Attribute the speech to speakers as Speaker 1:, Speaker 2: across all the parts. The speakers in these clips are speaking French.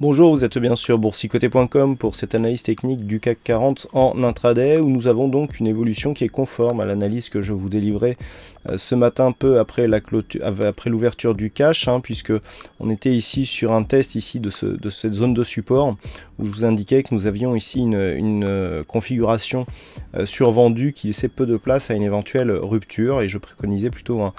Speaker 1: Bonjour, vous êtes bien sur boursicoté.com pour cette analyse technique du CAC 40 en intraday où nous avons donc une évolution qui est conforme à l'analyse que je vous délivrais ce matin peu après l'ouverture du cash, puisque on était ici sur un test ici de cette zone de support où je vous indiquais que nous avions ici une configuration survendue qui laissait peu de place à une éventuelle rupture et je préconisais plutôt un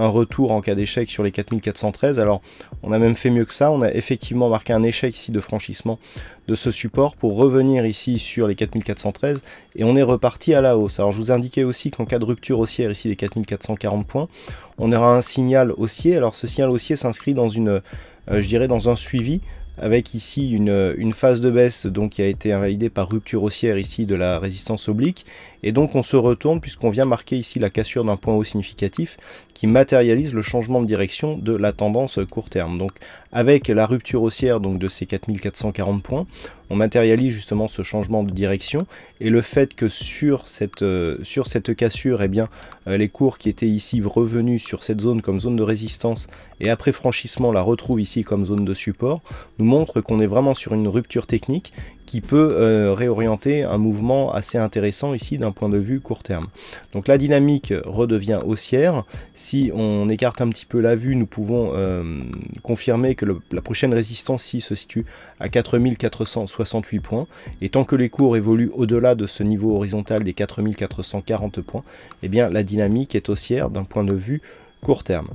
Speaker 1: retour en cas d'échec sur les 4413. Alors on a même fait mieux que ça, on a effectivement marqué un échec ici de franchissement de ce support pour revenir ici sur les 4413 et on est reparti à la hausse. Alors je vous indiquais aussi qu'en cas de rupture haussière ici des 4440 points, on aura un signal haussier. Alors ce signal haussier s'inscrit dans je dirais dans un suivi avec ici une phase de baisse donc qui a été invalidée par rupture haussière ici de la résistance oblique, et donc on se retourne puisqu'on vient marquer ici la cassure d'un point haut significatif qui matérialise le changement de direction de la tendance court terme. Donc avec la rupture haussière donc de ces 4440 points, on matérialise justement ce changement de direction, et le fait que sur cette cassure, eh bien, les cours qui étaient ici revenus sur cette zone comme zone de résistance et après franchissement la retrouvent ici comme zone de support, nous montre qu'on est vraiment sur une rupture technique qui peut réorienter un mouvement assez intéressant ici d'un point de vue court terme. Donc la dynamique redevient haussière. Si on écarte un petit peu la vue, nous pouvons confirmer que la prochaine résistance ici se situe à 4468 points. Et tant que les cours évoluent au-delà de ce niveau horizontal des 4440 points, eh bien la dynamique est haussière d'un point de vue court terme.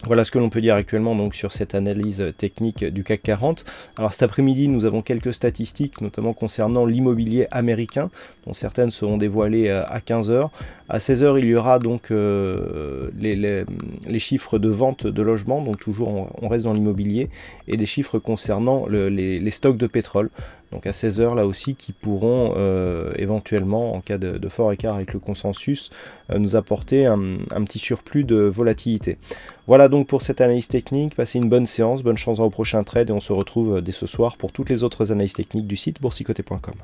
Speaker 1: Voilà ce que l'on peut dire actuellement donc sur cette analyse technique du CAC 40. Alors cet après-midi, nous avons quelques statistiques, notamment concernant l'immobilier américain, dont certaines seront dévoilées à 15 h. À 16 h, il y aura donc les chiffres de vente de logements, donc toujours on reste dans l'immobilier, et des chiffres concernant les stocks de pétrole. Donc à 16 h là aussi, qui pourront éventuellement, en cas de fort écart avec le consensus, nous apporter un petit surplus de volatilité. Voilà donc pour cette analyse technique. Passez une bonne séance, bonne chance au prochain trade et on se retrouve dès ce soir pour toutes les autres analyses techniques du site boursicoté.com.